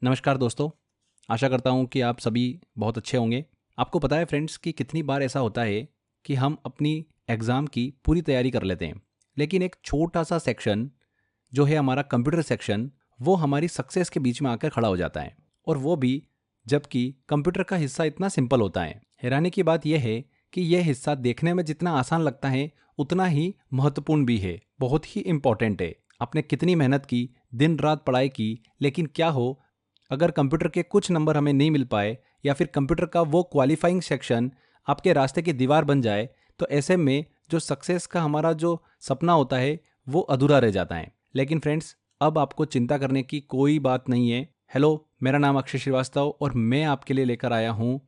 नमस्कार दोस्तों। आशा करता हूँ कि आप सभी बहुत अच्छे होंगे। आपको पता है फ्रेंड्स कि कितनी बार ऐसा होता है कि हम अपनी एग्ज़ाम की पूरी तैयारी कर लेते हैं, लेकिन एक छोटा सा सेक्शन जो है हमारा कंप्यूटर सेक्शन, वो हमारी सक्सेस के बीच में आकर खड़ा हो जाता है। और वो भी जबकि कंप्यूटर का हिस्सा इतना सिंपल होता है। हैरानी की बात यह है कि यह हिस्सा देखने में जितना आसान लगता है उतना ही महत्वपूर्ण भी है, बहुत ही इम्पोर्टेंट है। आपने कितनी मेहनत की, दिन रात पढ़ाई की, लेकिन क्या हो अगर कंप्यूटर के कुछ नंबर हमें नहीं मिल पाए या फिर कंप्यूटर का वो क्वालिफाइंग सेक्शन आपके रास्ते की दीवार बन जाए, तो ऐसे में जो सक्सेस का हमारा जो सपना होता है वो अधूरा रह जाता है। लेकिन फ्रेंड्स, अब आपको चिंता करने की कोई बात नहीं है। हेलो, मेरा नाम अक्षय श्रीवास्तव और मैं आपके लिए लेकर आया हूँ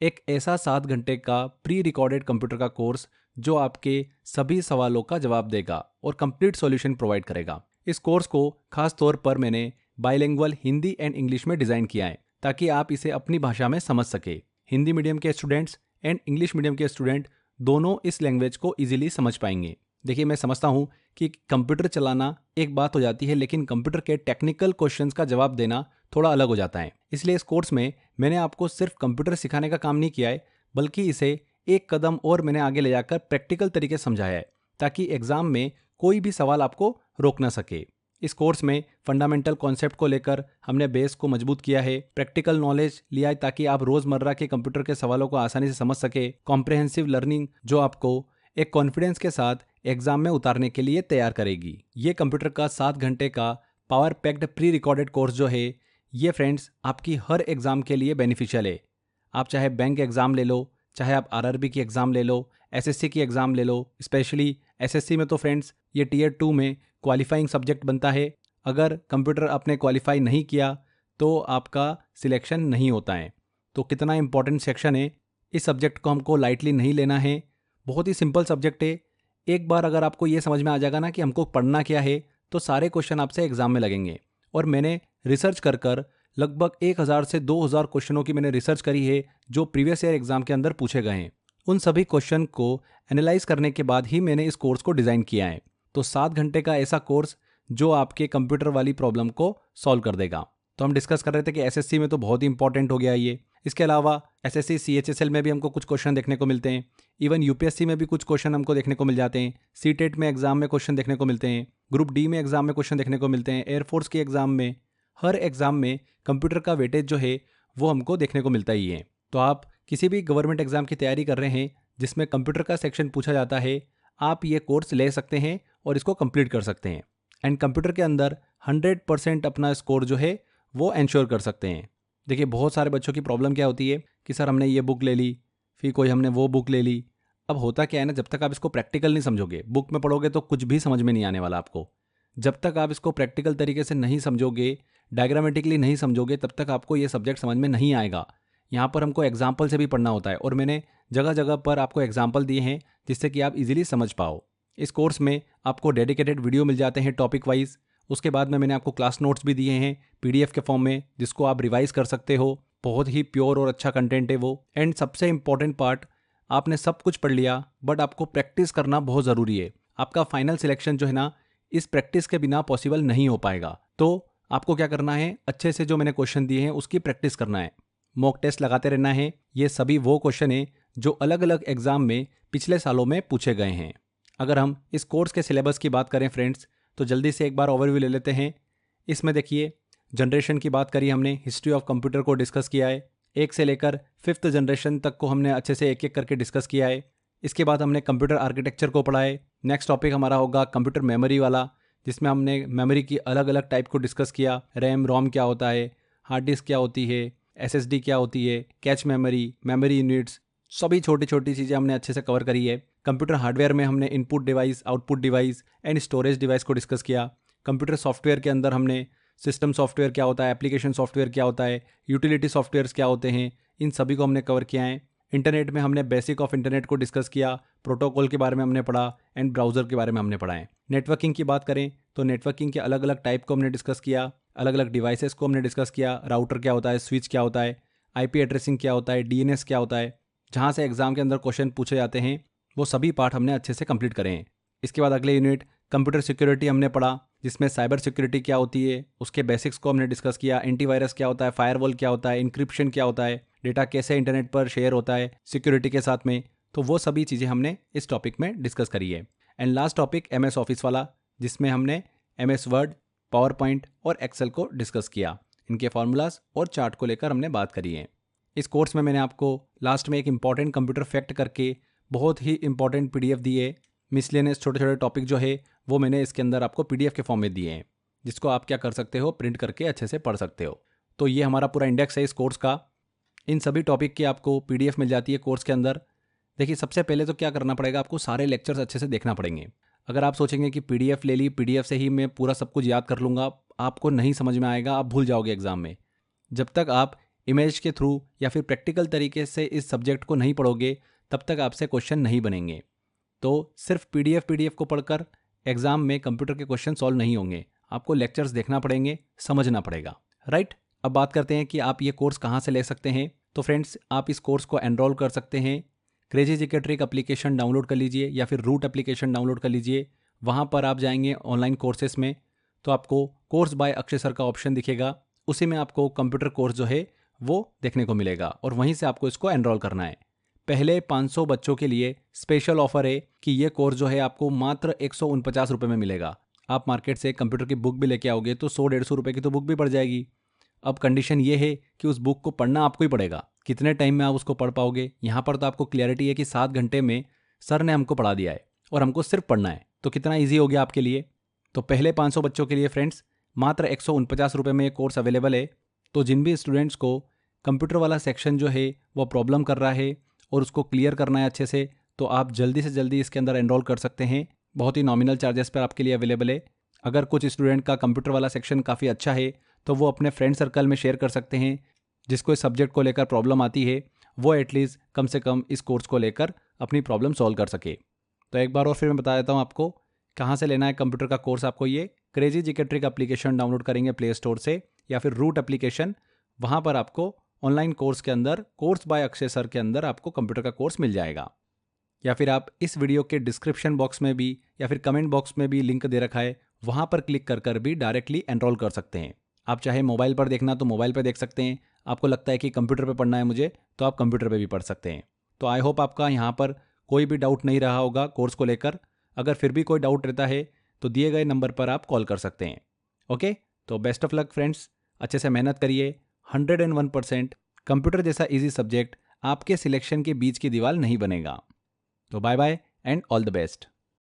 एक ऐसा 7 घंटे का प्री रिकॉर्डेड कंप्यूटर का कोर्स जो आपके सभी सवालों का जवाब देगा और कंप्लीट सॉल्यूशन प्रोवाइड करेगा। इस कोर्स को खास तौर पर मैंने बाइलिंगुअल हिंदी एंड इंग्लिश में डिज़ाइन किया है ताकि आप इसे अपनी भाषा में समझ सके। हिंदी मीडियम के स्टूडेंट्स एंड इंग्लिश मीडियम के स्टूडेंट दोनों इस लैंग्वेज को इजीली समझ पाएंगे। देखिए, मैं समझता हूँ कि कंप्यूटर चलाना एक बात हो जाती है, लेकिन कंप्यूटर के टेक्निकल क्वेश्चंस का जवाब देना थोड़ा अलग हो जाता है। इसलिए इस कोर्स में मैंने आपको सिर्फ कंप्यूटर सिखाने का काम नहीं किया है, बल्कि इसे एक कदम और मैंने आगे ले जाकर प्रैक्टिकल तरीके से समझाया है ताकि एग्जाम में कोई भी सवाल आपको रोक ना सके। इस कोर्स में फंडामेंटल कॉन्सेप्ट को लेकर हमने बेस को मजबूत किया है, प्रैक्टिकल नॉलेज लिया है ताकि आप रोजमर्रा के कंप्यूटर के सवालों को आसानी से समझ सके, कॉम्प्रिहेंसिव लर्निंग जो आपको एक कॉन्फिडेंस के साथ एग्जाम में उतारने के लिए तैयार करेगी। ये कंप्यूटर का 7 घंटे का power packed pre recorded course जो है, ये फ्रेंड्स आपकी हर एग्जाम के लिए बेनिफिशियल है। आप चाहे बैंक एग्जाम ले लो, चाहे आप आरआरबी की एग्जाम ले लो, एसएससी की एग्जाम ले लो। स्पेशली एसएससी में तो फ्रेंड्स ये टीयर 2 में क्वालिफाइंग सब्जेक्ट बनता है। अगर कंप्यूटर आपने क्वालिफाई नहीं किया तो आपका सिलेक्शन नहीं होता है। तो कितना इंपॉर्टेंट सेक्शन है, इस सब्जेक्ट को हमको लाइटली नहीं लेना है। बहुत ही सिंपल सब्जेक्ट है। एक बार अगर आपको ये समझ में आ जाएगा ना कि हमको पढ़ना क्या है, तो सारे क्वेश्चन आपसे एग्जाम में लगेंगे। और मैंने रिसर्च कर कर लगभग 1000 से 2000 क्वेश्चनों की मैंने रिसर्च करी है जो प्रीवियस ईयर एग्जाम के अंदर पूछे गए हैं। उन सभी क्वेश्चन को एनालाइज करने के बाद ही मैंने इस कोर्स को डिज़ाइन किया है। तो 7 घंटे का ऐसा कोर्स जो आपके कंप्यूटर वाली प्रॉब्लम को सॉल्व कर देगा। तो हम डिस्कस कर रहे थे कि एसएससी में तो बहुत ही इंपॉर्टेंट हो गया ये। इसके अलावा एसएससी सीएचएसएल में भी हमको कुछ क्वेश्चन देखने को मिलते हैं। इवन यूपीएससी में भी कुछ क्वेश्चन हमको देखने को मिल जाते हैं। सीटेट में एग्जाम में क्वेश्चन देखने को मिलते हैं। ग्रुप डी में एग्जाम में क्वेश्चन देखने को मिलते हैं। एयरफोर्स के एग्जाम में, हर एग्जाम में कंप्यूटर का वेटेज जो है वो हमको देखने को मिलता ही है। तो आप किसी भी गवर्नमेंट एग्जाम की तैयारी कर रहे हैं जिसमें कंप्यूटर का सेक्शन पूछा जाता है, आप ये कोर्स ले सकते हैं और इसको कंप्लीट कर सकते हैं। एंड कंप्यूटर के अंदर 100% अपना स्कोर जो है वो इंश्योर कर सकते हैं। देखिए, बहुत सारे बच्चों की प्रॉब्लम क्या होती है कि सर हमने ये बुक ले ली, फिर कोई हमने वो बुक ले ली। अब होता क्या है ना, जब तक आप इसको प्रैक्टिकल नहीं समझोगे, बुक में पढ़ोगे तो कुछ भी समझ में नहीं आने वाला आपको। जब तक आप इसको प्रैक्टिकल तरीके से नहीं समझोगे, डायग्रामेटिकली नहीं समझोगे, तब तक आपको ये सब्जेक्ट समझ में नहीं आएगा। यहाँ पर हमको एग्जाम्पल से भी पढ़ना होता है और मैंने जगह जगह पर आपको एग्जाम्पल दिए हैं जिससे कि आप इजीली समझ पाओ। इस कोर्स में आपको डेडिकेटेड वीडियो मिल जाते हैं टॉपिक वाइज। उसके बाद में मैंने आपको क्लास नोट्स भी दिए हैं पीडीएफ के फॉर्म में, जिसको आप रिवाइज कर सकते हो। बहुत ही प्योर और अच्छा कंटेंट है वो। एंड सबसे इंपॉर्टेंट पार्ट, आपने सब कुछ पढ़ लिया बट आपको प्रैक्टिस करना बहुत ज़रूरी है। आपका फाइनल सिलेक्शन जो है ना, इस प्रैक्टिस के बिना पॉसिबल नहीं हो पाएगा। तो आपको क्या करना है, अच्छे से जो मैंने क्वेश्चन दिए हैं उसकी प्रैक्टिस करना है, मॉक टेस्ट लगाते रहना है। ये सभी वो क्वेश्चन हैं जो अलग अलग एग्जाम में पिछले सालों में पूछे गए हैं। अगर हम इस कोर्स के सिलेबस की बात करें फ्रेंड्स, तो जल्दी से एक बार ओवरव्यू ले लेते हैं। इसमें देखिए, जनरेशन की बात करी हमने, हिस्ट्री ऑफ कंप्यूटर को डिस्कस किया है। 1 से लेकर 5th जनरेशन तक को हमने अच्छे से एक एक करके डिस्कस किया है। इसके बाद हमने कंप्यूटर आर्किटेक्चर को पढ़ा है। नेक्स्ट टॉपिक हमारा होगा कंप्यूटर मेमोरी वाला, जिसमें हमने मेमोरी की अलग अलग टाइप को डिस्कस किया। रैम रोम क्या होता है, हार्ड डिस्क क्या होती है, एसएसडी क्या होती है, कैच मेमोरी, मेमोरी यूनिट्स, सभी छोटी छोटी चीज़ें हमने अच्छे से कवर करी है। कंप्यूटर हार्डवेयर में हमने input device, output device and storage device को डिस्कस किया। कंप्यूटर सॉफ्टवेयर के अंदर हमने सिस्टम सॉफ्टवेयर क्या होता है, एप्लीकेशन सॉफ्टवेयर क्या होता है, यूटिलिटी सॉफ्टवेयर्स क्या होते हैं, इन सभी को हमने कवर किया है। इंटरनेट में हमने बेसिक ऑफ इंटरनेट को डिस्कस किया, प्रोटोकॉल के बारे में हमने पढ़ा एंड ब्राउज़र के बारे में हमने पढ़ा है। नेटवर्किंग की बात करें तो नेटवर्किंग के अलग अलग टाइप को हमने डिस्कस किया, अलग अलग डिवाइसेस को हमने डिस्कस किया। राउटर क्या होता है, स्विच क्या होता है, आईपी एड्रेसिंग क्या होता है, डीएनएस क्या होता है, जहाँ से एग्जाम के अंदर क्वेश्चन पूछे जाते हैं, वो सभी पार्ट हमने अच्छे से कंप्लीट करे हैं। इसके बाद अगले यूनिट कंप्यूटर सिक्योरिटी हमने पढ़ा, जिसमें साइबर सिक्योरिटी क्या होती है उसके बेसिक्स को हमने डिस्कस किया। एंटीवायरस क्या होता है, फायरवॉल क्या होता है, इंक्रिप्शन क्या होता है, डेटा कैसे इंटरनेट पर शेयर होता है सिक्योरिटी के साथ में, तो वो सभी चीज़ें हमने इस टॉपिक में डिस्कस करी है। And last topic MS office वाला, जिसमें हमने MS वर्ड, पावर पॉइंट और एक्सेल को डिस्कस किया। इनके फार्मूलाज और चार्ट को लेकर हमने बात करी है। इस कोर्स में मैंने आपको लास्ट में एक इंपॉर्टेंट कंप्यूटर फैक्ट करके बहुत ही इंपॉर्टेंट PDF दी है। मिसलेनियस छोटे छोटे टॉपिक जो है वो मैंने इसके अंदर आपको PDF के फॉर्म में दिए हैं, जिसको आप क्या कर सकते हो, प्रिंट करके अच्छे से पढ़ सकते हो। तो ये हमारा पूरा इंडेक्स है इस कोर्स का। इन सभी टॉपिक की आपको PDF मिल जाती है कोर्स के अंदर। देखिए, सबसे पहले तो क्या करना पड़ेगा, आपको सारे लेक्चर्स अच्छे से देखना पड़ेंगे। अगर आप सोचेंगे कि PDF ले ली, PDF से ही मैं पूरा सब कुछ याद कर लूँगा, आपको नहीं समझ में आएगा, आप भूल जाओगे एग्जाम में। जब तक आप इमेज के थ्रू या फिर प्रैक्टिकल तरीके से इस सब्जेक्ट को नहीं पढ़ोगे, तब तक आपसे क्वेश्चन नहीं बनेंगे। तो सिर्फ PDF को पढ़कर एग्जाम में कंप्यूटर के क्वेश्चन सॉल्व नहीं होंगे, आपको लेक्चर्स देखना पड़ेंगे, समझना पड़ेगा, राइट। अब बात करते हैं कि आप ये कोर्स कहाँ से ले सकते हैं। तो फ्रेंड्स, आप इस कोर्स को एनरोल कर सकते हैं। Crazy GK trick application download कर लीजिए या फिर रूट एप्लीकेशन डाउनलोड कर लीजिए। वहाँ पर आप जाएंगे ऑनलाइन कोर्सेस में, तो आपको कोर्स बाय अक्षय सर का ऑप्शन दिखेगा, उसी में आपको कंप्यूटर कोर्स जो है वो देखने को मिलेगा और वहीं से आपको इसको एनरोल करना है। पहले 500 बच्चों के लिए स्पेशल ऑफर है कि ये कोर्स जो है आपको मात्र 149 रुपये में मिलेगा। आप मार्केट से कंप्यूटर की बुक भी लेके आओगे तो 100-150 रुपये की तो बुक भी पड़ जाएगी। अब कंडीशन ये है कि उस बुक को पढ़ना आपको ही पड़ेगा। कितने टाइम में आप उसको पढ़ पाओगे, यहाँ पर तो आपको क्लियरिटी है कि 7 घंटे में सर ने हमको पढ़ा दिया है और हमको सिर्फ पढ़ना है, तो कितना ईजी हो गया आपके लिए। तो पहले 500 बच्चों के लिए फ्रेंड्स मात्र 149 रुपये में ये कोर्स अवेलेबल है। तो जिन भी स्टूडेंट्स को कंप्यूटर वाला सेक्शन जो है वो प्रॉब्लम कर रहा है और उसको क्लियर करना है अच्छे से, तो आप जल्दी से जल्दी इसके अंदर एनरोल कर सकते हैं। बहुत ही नॉमिनल चार्जेस पर आपके लिए अवेलेबल है। अगर कुछ स्टूडेंट का कंप्यूटर वाला सेक्शन काफ़ी अच्छा है तो वो अपने फ्रेंड सर्कल में शेयर कर सकते हैं। जिसको इस सब्जेक्ट को लेकर प्रॉब्लम आती है वो एटलीस्ट कम से कम इस कोर्स को लेकर अपनी प्रॉब्लम सॉल्व कर सके। तो एक बार और फिर मैं बता देता हूँ आपको कहाँ से लेना है कंप्यूटर का कोर्स। आपको ये crazy GK trick application download करेंगे प्ले स्टोर से या फिर रूट एप्लीकेशन, वहाँ पर आपको ऑनलाइन कोर्स के अंदर कोर्स बाय अक्षय सर के अंदर आपको कंप्यूटर का कोर्स मिल जाएगा। या फिर आप इस वीडियो के डिस्क्रिप्शन बॉक्स में भी या फिर कमेंट बॉक्स में भी लिंक दे रखा है, वहाँ पर क्लिक कर भी डायरेक्टली एनरोल कर सकते हैं। आप चाहे मोबाइल पर देखना तो मोबाइल पर देख सकते हैं, आपको लगता है कि कंप्यूटर पे पढ़ना है मुझे तो आप कंप्यूटर पे भी पढ़ सकते हैं। तो आई होप आपका यहाँ पर कोई भी डाउट नहीं रहा होगा कोर्स को लेकर। अगर फिर भी कोई डाउट रहता है तो दिए गए नंबर पर आप कॉल कर सकते हैं। ओके, तो बेस्ट ऑफ लक फ्रेंड्स, अच्छे से मेहनत करिए। 101% कंप्यूटर जैसा इजी सब्जेक्ट आपके सिलेक्शन के बीच की दीवार नहीं बनेगा। तो bye bye and all the best.